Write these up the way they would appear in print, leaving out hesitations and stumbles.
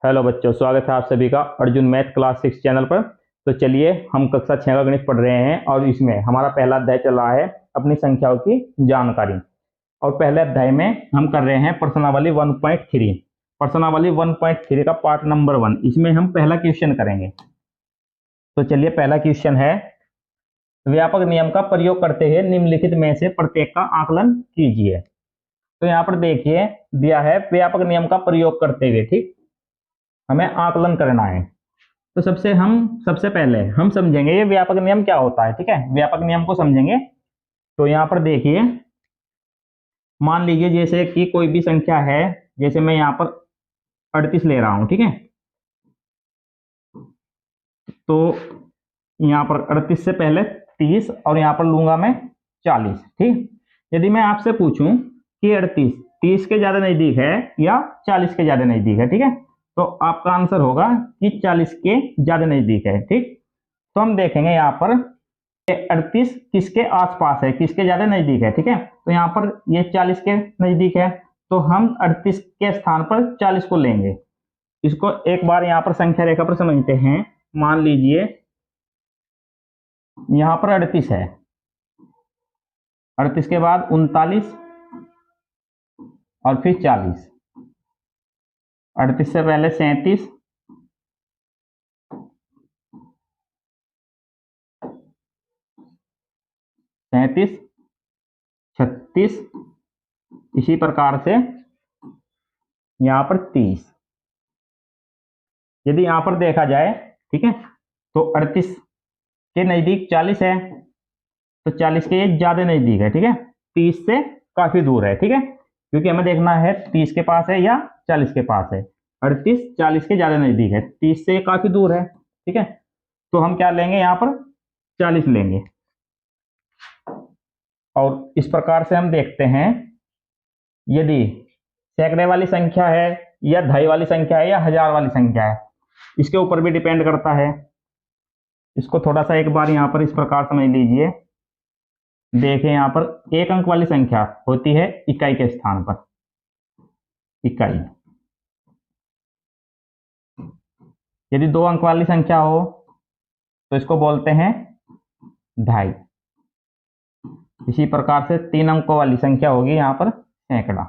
Hello बच्चों, स्वागत है आप सभी का अर्जुन मैथ क्लास 6 चैनल पर। तो चलिए हम कक्षा 6 का गणित पढ़ रहे हैं और इसमें हमारा पहला अध्याय चल रहा है अपनी संख्याओं की जानकारी। और पहले अध्याय में हम कर रहे हैं प्रश्नावली 1.3। प्रश्नावली 1.3 का पार्ट नंबर 1। इसमें हम पहला क्वेश्चन करेंगे। तो चलिए, पहला क्वेश्चन है, व्यापक नियम का प्रयोग करते हुए निम्नलिखित में से प्रत्येक का आकलन कीजिए। तो यहाँ पर देखिए दिया है व्यापक नियम का प्रयोग करते हुए, ठीक, हमें आकलन करना है। तो सबसे पहले हम समझेंगे ये व्यापक नियम क्या होता है। ठीक है, व्यापक नियम को समझेंगे। तो यहां पर देखिए, मान लीजिए जैसे कि कोई भी संख्या है, जैसे मैं यहां पर 38 ले रहा हूं। ठीक है, तो यहां पर 38 से पहले 30 और यहां पर लूंगा मैं 40। ठीक, यदि मैं आपसे पूछूं कि 38 30 के ज्यादा नजदीक है या 40 के ज्यादा नजदीक है, ठीक है, तो आपका आंसर होगा कि 40 के ज्यादा नजदीक है। ठीक, तो हम देखेंगे यहाँ पर 38 किसके आसपास है, किसके ज्यादा नजदीक है। ठीक है, तो यहाँ पर ये 40 के नजदीक है, तो हम 38 के स्थान पर 40 को लेंगे। इसको एक बार यहाँ पर संख्या रेखा पर समझते हैं। मान लीजिए यहाँ पर 38 है, 38 के बाद 39 और फिर 40, 38 से पहले 37, 37, 36, इसी प्रकार से यहां पर 30। यदि यहां पर देखा जाए, ठीक है, तो 38 के नजदीक 40 है, तो 40 के ये ज्यादा नजदीक है। ठीक है, 30 से काफी दूर है। ठीक है, क्योंकि हमें देखना है 30 के पास है या 40 के पास है। 38 40 के ज्यादा नजदीक है, 30 से काफी दूर है। ठीक है, तो हम क्या लेंगे, यहाँ पर 40 लेंगे। और इस प्रकार से हम देखते हैं, यदि सैकड़े वाली संख्या है या दहाई वाली संख्या है या हजार वाली संख्या है, इसके ऊपर भी डिपेंड करता है। इसको थोड़ा सा एक बार यहाँ पर इस प्रकार समझ लीजिए। देखिए, यहाँ पर एक अंक वाली संख्या होती है इकाई के स्थान पर, इकाई। यदि दो अंक वाली संख्या हो तो इसको बोलते हैं दहाई। इसी प्रकार से तीन अंकों वाली संख्या होगी यहाँ पर सैकड़ा।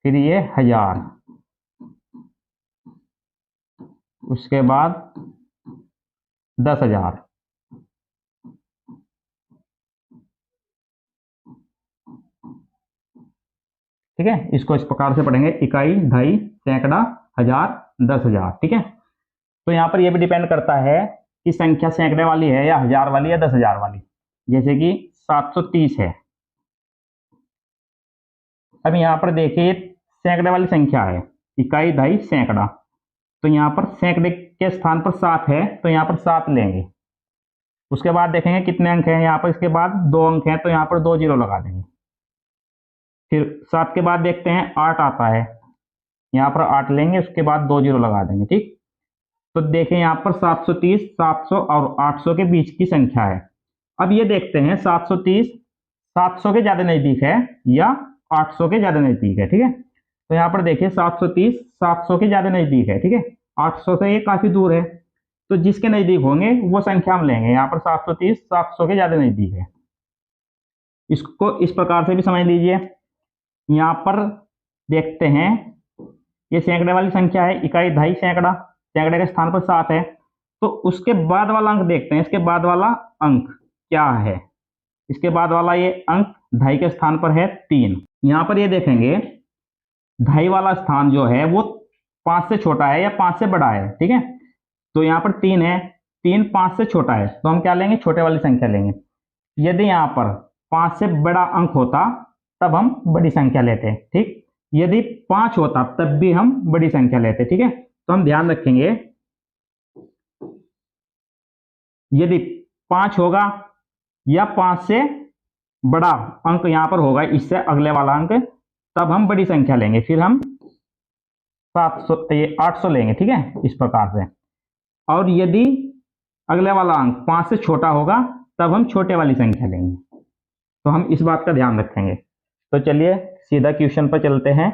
फिर ये हजार, उसके बाद 10,000, ठीक है। इसको इस प्रकार से पढ़ेंगे, इकाई, दहाई, सैकड़ा, हजार, 10,000। ठीक है, तो यहाँ पर यह भी डिपेंड करता है कि संख्या सैकड़े वाली है या हजार वाली या 10,000 वाली। जैसे कि 730 है। अब यहाँ पर देखिए सैकड़े वाली संख्या है, इकाई, दहाई, सैकड़ा। तो यहाँ पर सैकड़े के स्थान पर 7 है, तो यहाँ पर 7 लेंगे। उसके बाद देखेंगे कितने अंक हैं यहाँ पर, इसके बाद 2 अंक हैं, तो यहाँ पर 2 जीरो लगा देंगे। फिर 7 के बाद देखते हैं 8 आता है, यहाँ पर 8 लेंगे, उसके बाद 2 जीरो लगा देंगे। ठीक, तो देखें यहाँ पर 730, 700 और 800 के बीच की संख्या है। अब ये देखते हैं 730 700 के ज्यादा नजदीक है या 800 के ज्यादा नजदीक है। ठीक है, तो यहाँ पर देखिए 730 700 के ज्यादा नजदीक है, ठीक है, 800 से ये काफी दूर है, तो जिसके नजदीक होंगे वो संख्या हम लेंगे। यहाँ पर 730 700 के ज्यादा नजदीक है। इसको इस प्रकार से भी समझ लीजिए। यहाँ पर देखते हैं, ये सैकड़े वाली संख्या है, इकाई, दहाई, सैकड़ा। सैकड़े के स्थान पर 7 है, तो उसके बाद वाला अंक देखते हैं। इसके बाद वाला अंक क्या है, इसके बाद वाला ये अंक दहाई के स्थान पर है 3। यहाँ पर ये देखेंगे दहाई वाला स्थान जो है वो 5 से छोटा है या 5 से बड़ा है। ठीक है, तो यहाँ पर 3 है, 3 5 से छोटा है, तो हम क्या लेंगे, छोटे वाली संख्या लेंगे। यदि यहाँ पर 5 से बड़ा अंक होता तब हम बड़ी संख्या लेते। ठीक, यदि 5 होता तब भी हम बड़ी संख्या लेते। ठीक है, तो हम ध्यान रखेंगे, यदि 5 होगा या 5 से बड़ा अंक यहां पर होगा, इससे अगले वाला अंक, तब हम बड़ी संख्या लेंगे। फिर हम 700 800 लेंगे। ठीक है, इस प्रकार से। और यदि अगले वाला अंक 5 से छोटा होगा तब हम छोटे वाली संख्या लेंगे। तो हम इस बात का ध्यान रखेंगे। तो चलिए सीधा क्वेश्चन पर चलते हैं।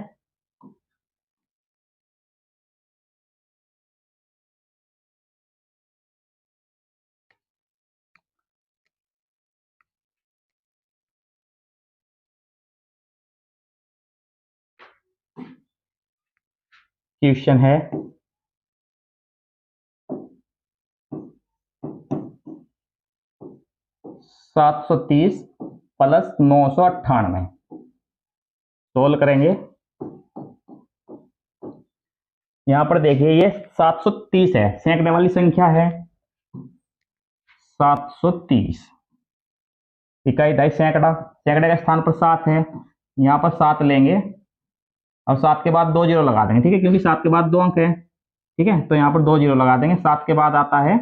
क्वेश्चन है 730 प्लस 998। सोल्व करेंगे। यहां पर देखिए ये 730 है, सैकड़े वाली संख्या है। 730 इकाई दहाई सैकड़ा, सैकड़े का स्थान पर 7 है, यहां पर 7 लेंगे और 7 के बाद 2 जीरो लगा देंगे, ठीक है, क्योंकि 7 के बाद 2 अंक है, ठीक है, तो यहां पर 2 जीरो लगा देंगे। 7 के बाद आता है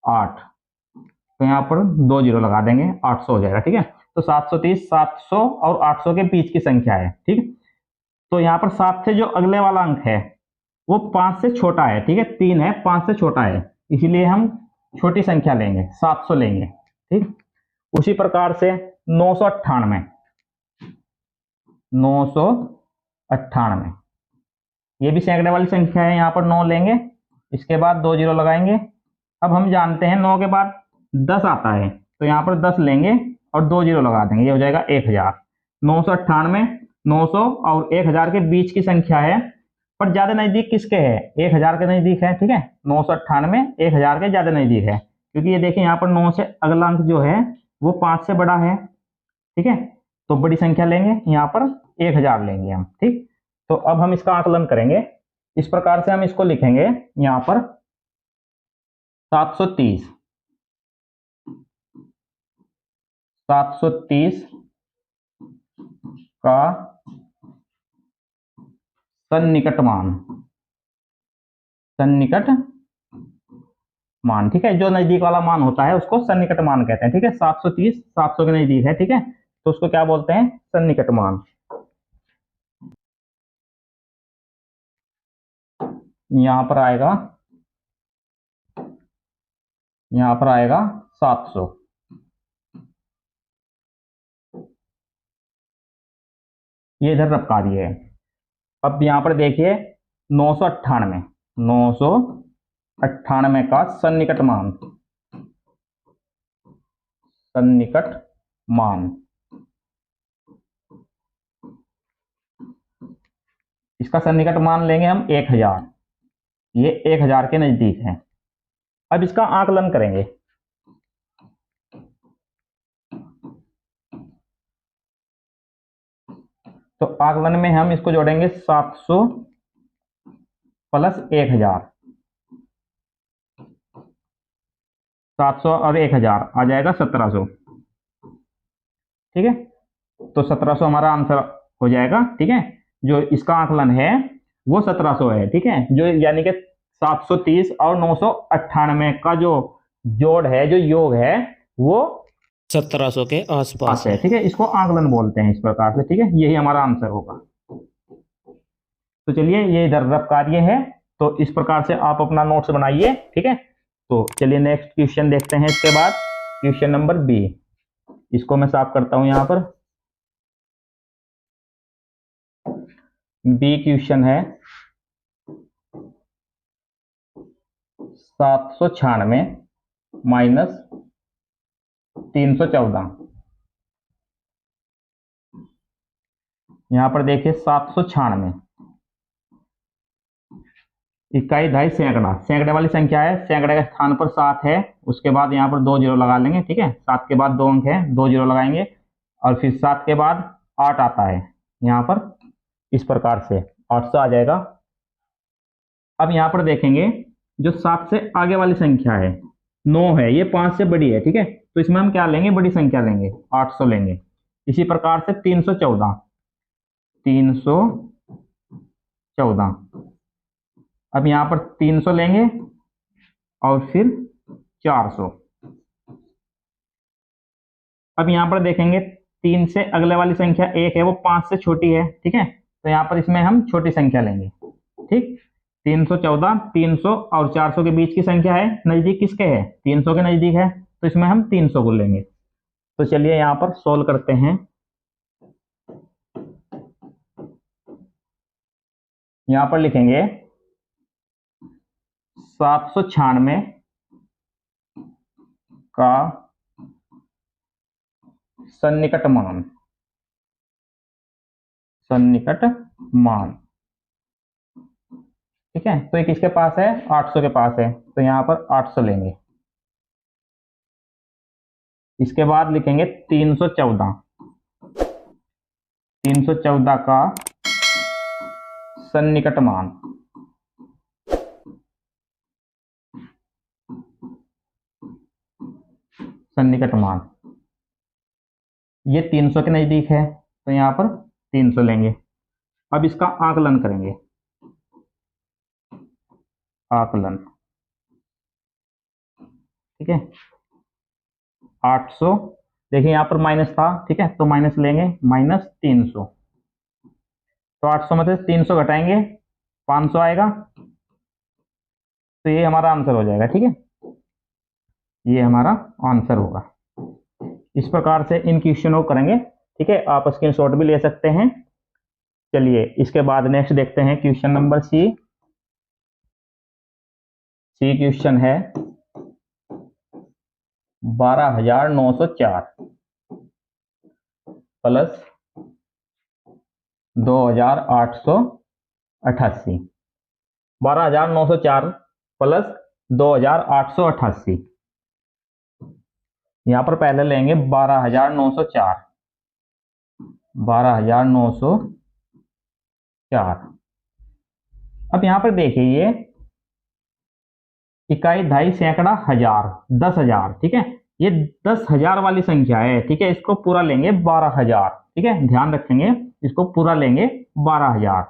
8, तो यहाँ पर 2 जीरो लगा देंगे, 800 हो जाएगा, ठीक है। तो 730 700 और 800 के बीच की संख्या है, ठीक। तो यहाँ पर 7 से जो अगले वाला अंक है वो 5 से छोटा है, ठीक है, 3 है, 5 से छोटा है, इसीलिए हम छोटी संख्या लेंगे, 700 लेंगे, ठीक। उसी प्रकार से 998 ये भी सैकड़े वाली संख्या है, यहाँ पर 9 लेंगे, इसके बाद 2 जीरो लगाएंगे। अब हम जानते हैं 9 के बाद 10 आता है, तो यहाँ पर 10 लेंगे और 2 जीरो लगा देंगे, ये हो जाएगा 1000। 998 900 और 1000 के बीच की संख्या है, पर ज्यादा नजदीक किसके है? 1000 के नजदीक है, ठीक है। 998 1000 के ज्यादा नजदीक है, क्योंकि ये देखिए यहाँ पर 9 से अगला अंक जो है वो 5 से बड़ा है, ठीक है, तो बड़ी संख्या लेंगे, यहाँ पर 1000 लेंगे हम, ठीक। तो अब हम इसका आकलन करेंगे, इस प्रकार से हम इसको लिखेंगे यहाँ पर 730 का सन्निकट मान, ठीक है, जो नजदीक वाला मान होता है उसको सन्निकट मान कहते हैं, ठीक है। 730 700 के नजदीक है, ठीक है, तो उसको क्या बोलते हैं? सन्निकट मान। यहां पर आएगा 700, ये इधर रबकारी है। अब यहां पर देखिए 998 का सन्निकट मान, इसका सन्निकट मान लेंगे हम 1000, ये 1000 के नजदीक है। अब इसका आकलन करेंगे, तो आकलन में हम इसको जोड़ेंगे 700 प्लस 1000, 700 और 1000 आ जाएगा 1700, ठीक है। तो 1700 हमारा आंसर हो जाएगा, ठीक है। जो इसका आकलन है वो 1700 है, ठीक है, जो यानी कि 730 और 998 का जो जोड़ है, जो योग है, वो 1700 के आसपास है, ठीक है। इसको आकलन बोलते हैं इस प्रकार से, ठीक है, यही हमारा आंसर होगा। तो चलिए ये इधर रफ कार्य है, तो इस प्रकार से आप अपना नोट्स बनाइए, ठीक है। तो चलिए नेक्स्ट क्वेश्चन देखते हैं। इसके बाद क्वेश्चन नंबर बी, इसको मैं साफ करता हूं। यहां पर बी क्वेश्चन है 796 माइनस 314। यहां पर देखिए 796 इकाई दहाई सैकड़ा, सैकड़े वाली संख्या है, सैकड़े के स्थान पर 7 है, उसके बाद यहाँ पर 2 जीरो लगा लेंगे, ठीक है। 7 के बाद 2 अंक है, 2 जीरो लगाएंगे और फिर 7 के बाद 8 आता है, यहाँ पर इस प्रकार से 800 आ जाएगा। अब यहाँ पर देखेंगे जो 7 से आगे वाली संख्या है 9 है, ये 5 से बड़ी है, ठीक है, तो इसमें हम क्या लेंगे? बड़ी संख्या लेंगे, 800 लेंगे। इसी प्रकार से 314 अब यहां पर 300 लेंगे और फिर 400। अब यहां पर देखेंगे 3 से अगले वाली संख्या 1 है, वो 5 से छोटी है, ठीक है, तो यहां पर इसमें हम छोटी संख्या लेंगे, ठीक। 314 300 और 400 के बीच की संख्या है, नजदीक किसके है? 300 के नजदीक है, तो इसमें हम 300 को लेंगे। तो चलिए यहां पर सोल्व करते हैं। यहां पर लिखेंगे 796 का सन्निकट मान, सन्निकट मान। ठीक है, तो ये किसके पास है? 800 के पास है, तो यहां पर 800 लेंगे। इसके बाद लिखेंगे 314, 314 का सन्निकट मान, सन्निकट मान। ये 300 के नजदीक है, तो यहां पर 300 लेंगे। अब इसका आकलन करेंगे, आकलन। ठीक है, 800, देखिए यहां पर माइनस था, ठीक है, तो माइनस लेंगे, माइनस 300। तो 800 में से 300 घटाएंगे, 500 आएगा, तो ये हमारा आंसर हो जाएगा। ठीक है, ये हमारा आंसर होगा। इस प्रकार से इन क्वेश्चनों को करेंगे। ठीक है, आप स्क्रीनशॉट भी ले सकते हैं। चलिए इसके बाद नेक्स्ट देखते हैं क्वेश्चन नंबर सी। सी क्वेश्चन है 12,904 प्लस 2,888। 12,904 प्लस 2,888। यहां पर पहले लेंगे 12,904, 12,904। अब यहां पर देखिए ये इकाई, दहाई, सैकड़ा, हजार, 10,000। ठीक है, ये 10,000 वाली संख्या है। ठीक है, इसको पूरा लेंगे 12,000। ठीक है, ध्यान रखेंगे, इसको पूरा लेंगे 12,000।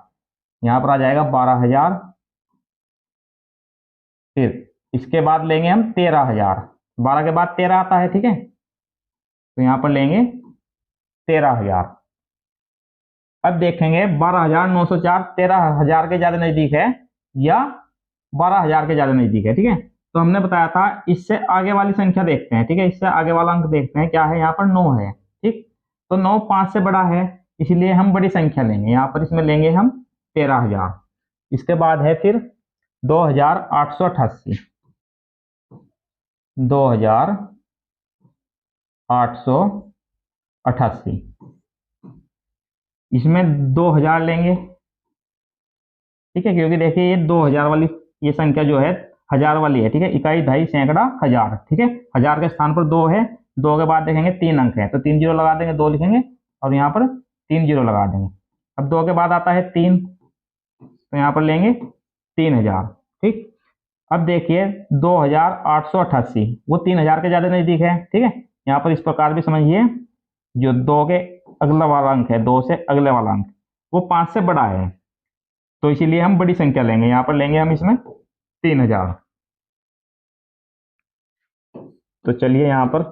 यहां पर आ जाएगा 12,000। फिर इसके बाद लेंगे हम 13,000, 12 के बाद 13 आता है। ठीक है, तो यहां पर लेंगे 13,000। अब देखेंगे 12,904 13,000 के ज्यादा नजदीक है या 12,000 के ज्यादा नजदीक है। ठीक है, तो हमने बताया था इससे आगे वाली संख्या देखते हैं। ठीक है, इससे आगे वाला अंक देखते हैं, क्या है? यहाँ पर 9 है। ठीक, तो 9 5 से बड़ा है, इसलिए हम बड़ी संख्या लेंगे। यहाँ पर इसमें लेंगे हम 13,000। इसके बाद है फिर 2,888, 2,888, इसमें 2,000 लेंगे। ठीक है, क्योंकि देखिए ये 2,000 वाली ये संख्या जो है हजार वाली है। ठीक है, इकाई, दहाई, सैकड़ा, हजार। ठीक है, हजार के स्थान पर 2 है, 2 के बाद देखेंगे 3 अंक है, तो 3 जीरो लगा देंगे, 2 लिखेंगे और यहाँ पर 3 जीरो लगा देंगे। अब 2 के बाद आता है 3, तो यहाँ पर लेंगे 3,000। ठीक, अब देखिए 2,888 वो 3,000 के ज्यादा नजदीक है। ठीक है, यहाँ पर इस प्रकार भी समझिए, जो 2 के अगला वाला अंक है, 2 से अगले वाला अंक, वो 5 से बड़ा है, तो इसीलिए हम बड़ी संख्या लेंगे। यहाँ पर लेंगे हम इसमें 3,000। तो चलिए यहाँ पर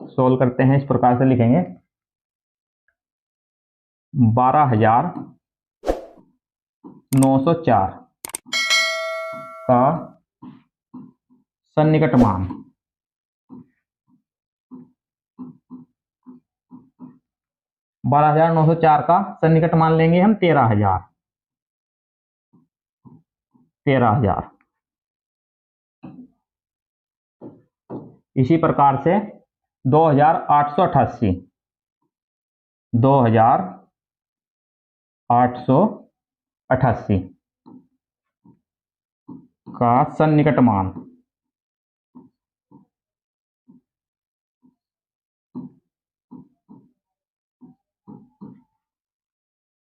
सोल्व करते हैं। इस प्रकार से लिखेंगे 12,904 का सन्निकट मान, 12,904 का सन्निकट मान लेंगे हम 13,000, 13,000। इसी प्रकार से 2,888, 2,888 का सन्निकट मान,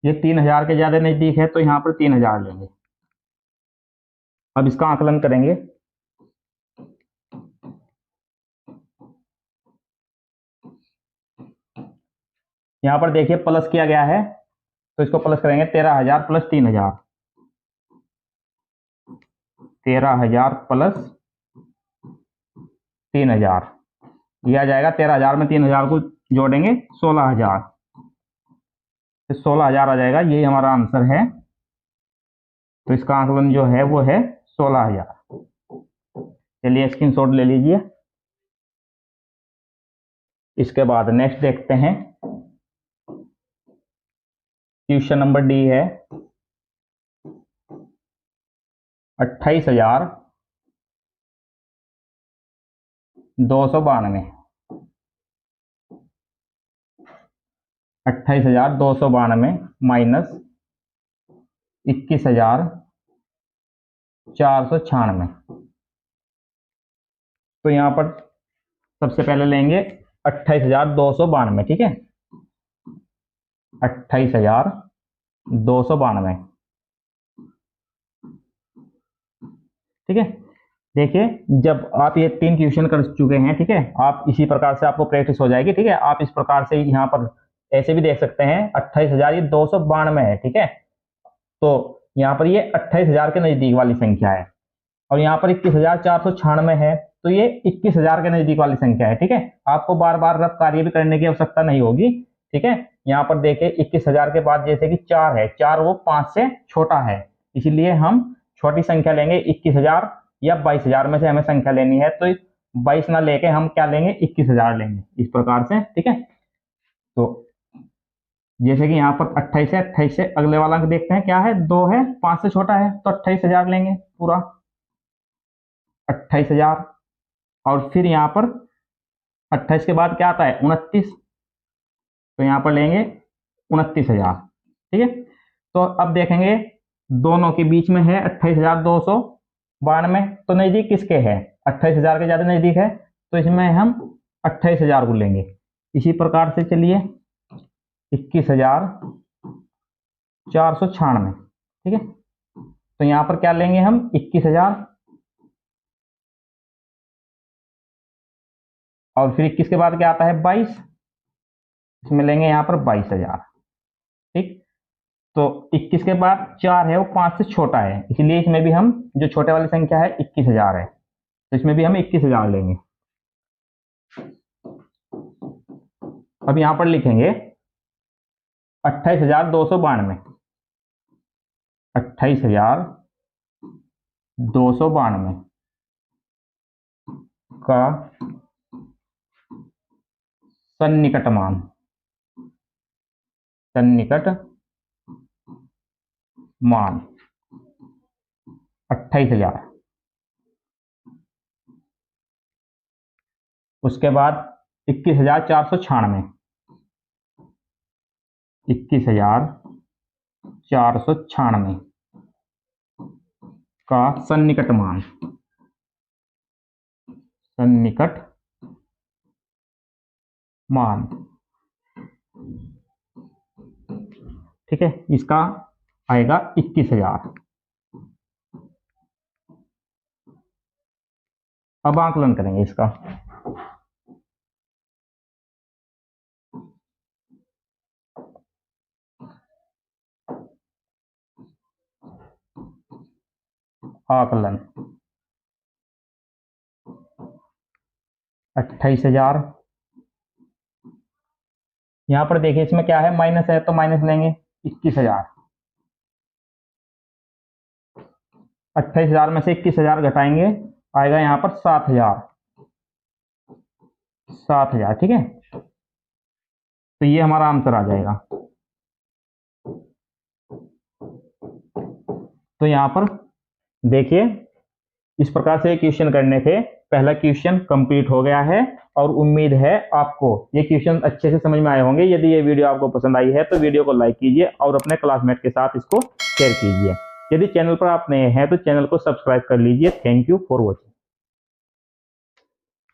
ये 3,000 के ज्यादा नजदीक है, तो यहां पर 3,000 लेंगे। अब इसका आकलन करेंगे। यहां पर देखिए प्लस किया गया है, तो इसको प्लस करेंगे 13,000 प्लस 3,000, 13,000 प्लस 3,000, यह आ जाएगा 13,000 में 3,000 को जोड़ेंगे 16,000, 16,000 आ जाएगा। यही हमारा आंसर है। तो इसका आकलन जो है वो है 16,000। चलिए स्क्रीनशॉट ले लीजिए। इसके बाद नेक्स्ट देखते हैं, क्वेश्चन नंबर डी है 28,292 28,292 माइनस 21,496। तो यहां पर सबसे पहले लेंगे 28,292, ठीक है, 28,292, ठीक है। देखिए जब आप ये 3 क्वेश्चन कर चुके हैं, ठीक है, आप इसी प्रकार से आपको प्रैक्टिस हो जाएगी, ठीक है। आप इस प्रकार से यहाँ पर ऐसे भी देख सकते हैं 28,292 है, ठीक है। तो यहाँ पर ये 28,000 के नजदीक वाली संख्या है, और यहाँ पर 21,496 है, तो ये 21,000 के नजदीक वाली संख्या है, ठीक है। आपको बार बार रफ कार्य भी करने की आवश्यकता नहीं होगी, ठीक है। यहाँ पर देखिए 21,000 के बाद जैसे कि 4 है, 4 वो 5 से छोटा है, इसीलिए हम छोटी संख्या लेंगे 21,000 या 22,000 में से हमें संख्या लेनी है, तो 22 ना लेके हम क्या लेंगे, 21,000 लेंगे, इस प्रकार से, ठीक है। तो जैसे कि यहाँ पर 28 है, 28 से अगले वाला देखते हैं क्या है, 2 है, 5 से छोटा है, तो 28,000 लेंगे पूरा 28,000। और फिर यहाँ पर 28 के बाद क्या आता है, 29, तो यहाँ पर लेंगे 29,000, ठीक है। तो अब देखेंगे दोनों के बीच में है 28,292, तो नजदीक किसके है, 28,000 के ज्यादा नजदीक है, तो इसमें हम 28,000 को लेंगे। इसी प्रकार से चलिए 21,496, ठीक है। तो यहाँ पर क्या लेंगे हम, 21,000, और फिर 21 के बाद क्या आता है, 22, इसमें लेंगे यहाँ पर 22,000, ठीक। तो 21 के बाद 4 है, वो 5 से छोटा है, इसलिए इसमें भी हम जो छोटे वाली संख्या है 21,000 है, तो इसमें भी हम 21,000 लेंगे। अब यहां पर लिखेंगे 28,292, 28,292 का सन्निकट मान, सन्निकट मान 28,000। उसके बाद 21,496, 21,496 का सन्निकट मान, सन्निकट मान, ठीक है, इसका आएगा 21,000। अब आकलन करेंगे इसका। आकलन 28,000, यहां पर देखिए इसमें क्या है, माइनस है, तो माइनस लेंगे 21,000, 28,000 में से 21,000 घटाएंगे, आएगा यहाँ पर 7,000, 7,000, ठीक है। तो ये हमारा आंसर आ जाएगा। तो यहाँ पर देखिए इस प्रकार से क्वेश्चन करने से पहला क्वेश्चन कंप्लीट हो गया है, और उम्मीद है आपको ये क्वेश्चन अच्छे से समझ में आए होंगे। यदि ये वीडियो आपको पसंद आई है तो वीडियो को लाइक कीजिए और अपने क्लासमेट के साथ इसको शेयर कीजिए। यदि चैनल पर आप नए हैं तो चैनल को सब्सक्राइब कर लीजिए। Thank you for watching.